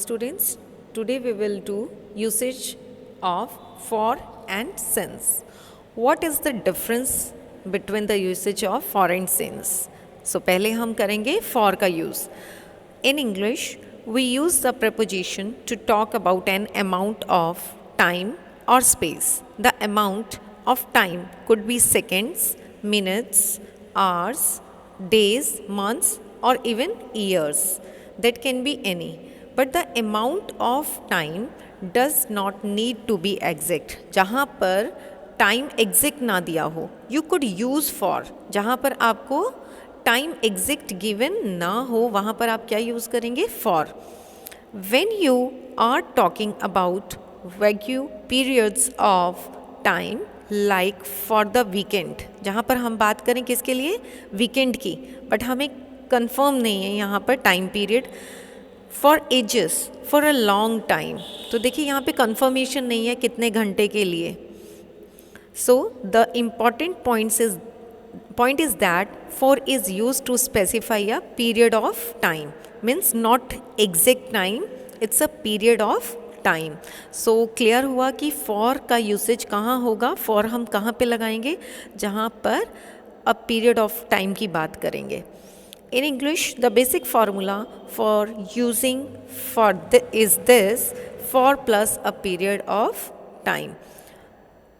students. Today we will do usage of for and since. What is the difference between the usage of for and since? So पहले हम करेंगे for का use. In English, we use the preposition to talk about an amount of time or space. The amount of time could be seconds, minutes, hours, days, months, or even years. That can be any. But the amount of time does not need to be exact. जहाँ पर time exact ना दिया हो, you could use for. जहाँ पर आपको time exact given ना हो, वहाँ पर आप क्या यूज़ करेंगे? For. When you are talking about vague periods of time like for the weekend, जहाँ पर हम बात करें किसके लिए? वीकेंड की, बट हमें कंफर्म नहीं है यहाँ पर time period. For ages, for a long time, तो देखिए यहाँ पे कंफर्मेशन नहीं है कितने घंटे के लिए. So the important point is that for is used to specify a period of time, means not exact time, it's a period of time. So clear हुआ कि for का usage कहाँ होगा. for हम कहाँ पे लगाएंगे? जहाँ पर a period of time की बात करेंगे. In English, the basic formula for using for is this: for plus a period of time.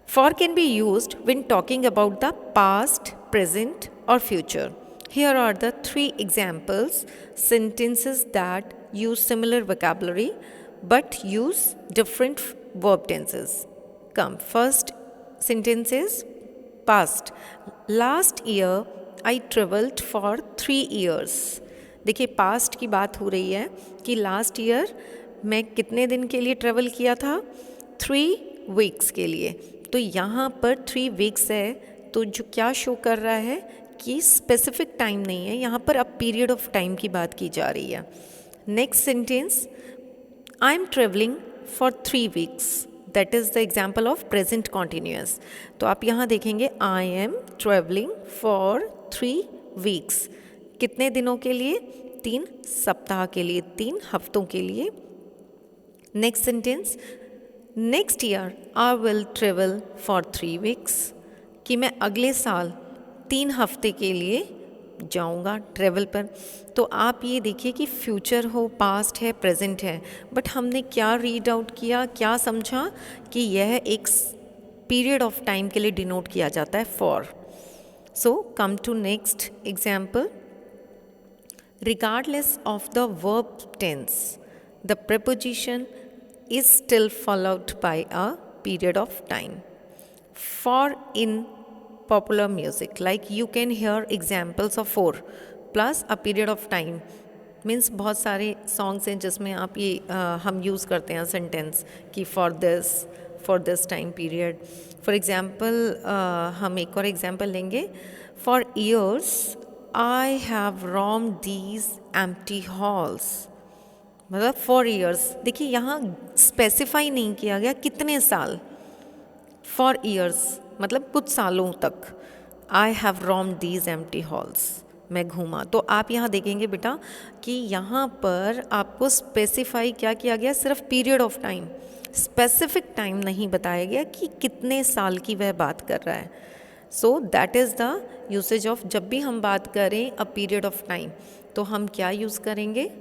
For can be used when talking about the past, present, or future. Here are the 3 examples sentences that use similar vocabulary but use different verb tenses. Come, first sentence is past. Last year I traveled for 3 years. देखिए past की बात हो रही है कि last year मैं कितने दिन के लिए ट्रेवल किया था? 3 वीक्स के लिए. तो यहाँ पर 3 वीक्स है, तो जो क्या शो कर रहा है कि स्पेसिफिक टाइम नहीं है, यहाँ पर अब पीरियड ऑफ टाइम की बात की जा रही है. Next sentence, I am travelling for 3 weeks. That is the example of present continuous. तो आप यहाँ देखेंगे I am travelling for 3 weeks. कितने दिनों के लिए? 3 सप्ताह के लिए, 3 हफ्तों के लिए. Next sentence, next year I will travel for 3 weeks. कि मैं अगले साल 3 हफ्ते के लिए जाऊंगा ट्रेवल पर. तो आप ये देखिए कि फ्यूचर हो, पास्ट है, प्रेजेंट है, बट हमने क्या रीड आउट किया, क्या समझा कि यह एक पीरियड ऑफ टाइम के लिए डिनोट किया जाता है for. So come to next example. Regardless of the verb tense, the preposition is still followed by a period of time. For in popular music, like you can hear examples of for plus a period of time. Means बहुत सारे songs हैं जिसमें आप ये हम use करते हैं sentence कि for this time period. For example हम एक और एग्जाम्पल लेंगे. For years I have roamed these empty halls. मतलब 4 ईयर्स. देखिए यहाँ स्पेसिफाई नहीं किया गया कितने साल. 4 ईयर्स मतलब कुछ सालों तक. I have roamed these empty halls, मैं घूमा. तो आप यहाँ देखेंगे बेटा कि यहाँ पर आपको स्पेसिफाई क्या किया गया? सिर्फ period of time, specific time नहीं बताया गया कि कितने साल की वह बात कर रहा है. So that is the usage of, जब भी हम बात करें अ पीरियड ऑफ टाइम तो हम क्या यूज़ करेंगे?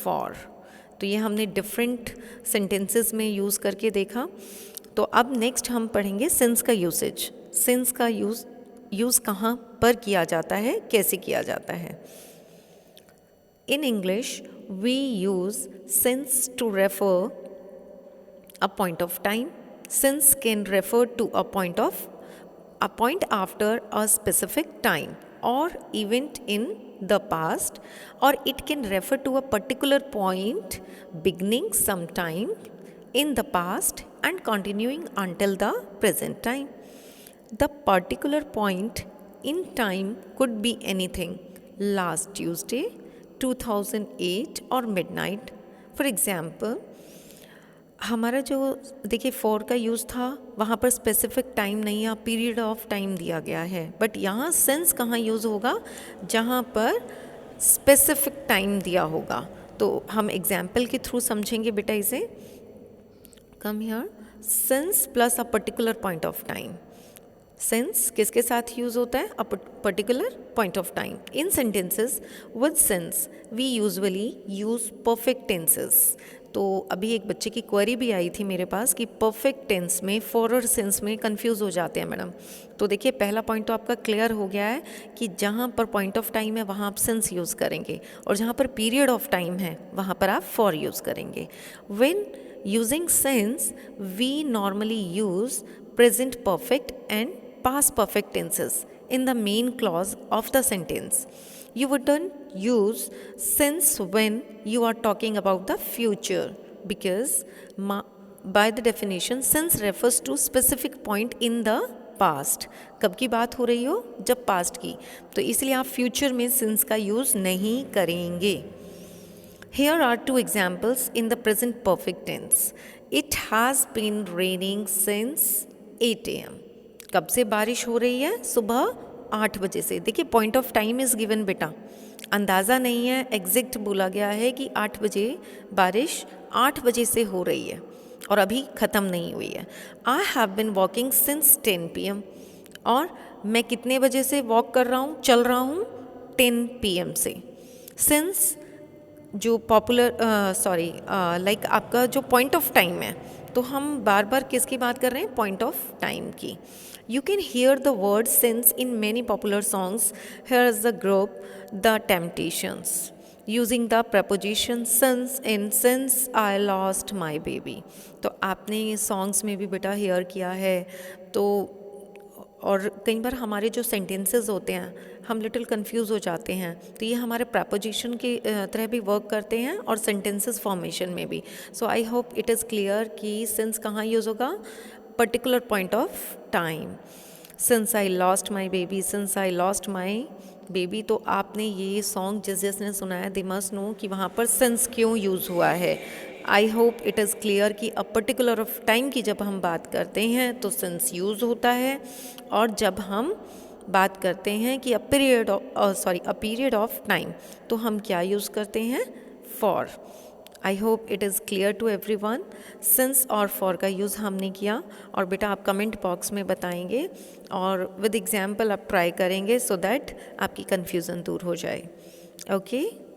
फॉर. तो ये हमने डिफरेंट सेंटेंसेस में यूज़ करके देखा. तो अब नेक्स्ट हम पढ़ेंगे सिंस का यूसेज. सिंस का यूज़ कहाँ पर किया जाता है, कैसे किया जाता है? In English we use since to refer a point of time. Since can refer to a point after a specific time or event in the past, or it can refer to a particular point beginning sometime in the past and continuing until the present time. The particular point in time could be anything: last Tuesday, 2008 or midnight. For example, हमारा जो देखिए for का use था वहाँ पर specific time नहीं है, period of time दिया गया है. बट यहाँ सिंस कहाँ यूज़ होगा? जहाँ पर स्पेसिफिक टाइम दिया होगा. तो हम एग्जाम्पल के थ्रू समझेंगे बेटा इसे। Come here, since plus a particular point of time. Since किसके साथ यूज़ होता है? A particular point of time. In sentences with since we usually use perfect tenses. तो अभी एक बच्चे की क्वेरी भी आई थी मेरे पास कि परफेक्ट टेंस में फॉर और सिंस में कंफ्यूज हो जाते हैं मैडम। तो देखिए पहला पॉइंट तो आपका क्लियर हो गया है कि जहाँ पर पॉइंट ऑफ टाइम है वहाँ आप सिंस यूज़ करेंगे, और जहाँ पर पीरियड ऑफ टाइम है वहाँ पर आप फॉर यूज़ करेंगे। When using since we normally use present perfect and past perfect tenses in the main clause of the sentence. You wouldn't use since when you are talking about the future, because by the definition since refers to specific point in the past. कब की बात हो रही हो? जब past की, तो इसलिए आप future में since का use नहीं करेंगे। Here are two examples in the present perfect tense. It has been raining since 8 AM. कब से बारिश हो रही है? सुबह 8 बजे से। देखिए point of time is given बेटा, अंदाज़ा नहीं है, एग्जैक्ट बोला गया है कि 8 बजे बारिश 8 बजे से हो रही है और अभी ख़त्म नहीं हुई है। I have been walking since 10 PM, और मैं कितने बजे से वॉक कर रहा हूँ, चल रहा हूँ? 10 PM से। सिंस जो पॉपुलर लाइक आपका जो पॉइंट ऑफ टाइम है, तो हम बार बार किसकी बात कर रहे हैं? पॉइंट ऑफ टाइम की। You can hear the word since in many popular songs. Here is the group the temptations using the preposition since in since I lost my baby. तो आपने ये सॉन्ग्स में भी बेटा हेयर किया है। तो और कई बार हमारे जो सेंटेंसेस होते हैं हम लिटिल कंफ्यूज हो जाते हैं, तो ये हमारे प्रपोजिशन की तरह भी वर्क करते हैं और सेंटेंसेस फॉर्मेशन में भी। So I hope it is clear कि सिंस कहाँ यूज़ होगा? Particular point of time. Since I lost my baby, since I lost my baby. तो आपने ये सॉन्ग जिस जिसने सुना है दे मस्ट नो कि वहाँ पर सिंस क्यों यूज़ हुआ है। आई होप इट इज़ क्लियर कि अ पर्टिकुलर ऑफ टाइम की जब हम बात करते हैं तो सिंस यूज़ होता है, और जब हम बात करते हैं कि अ पीरियड ऑफ टाइम तो हम क्या यूज़ करते हैं? For. I hope it is clear to everyone. Since और फॉर का यूज़ हमने किया, और बेटा आप कमेंट बॉक्स में बताएंगे और विद एग्जाम्पल आप ट्राई करेंगे सो दैट आपकी कन्फ्यूज़न दूर हो जाए। ओके।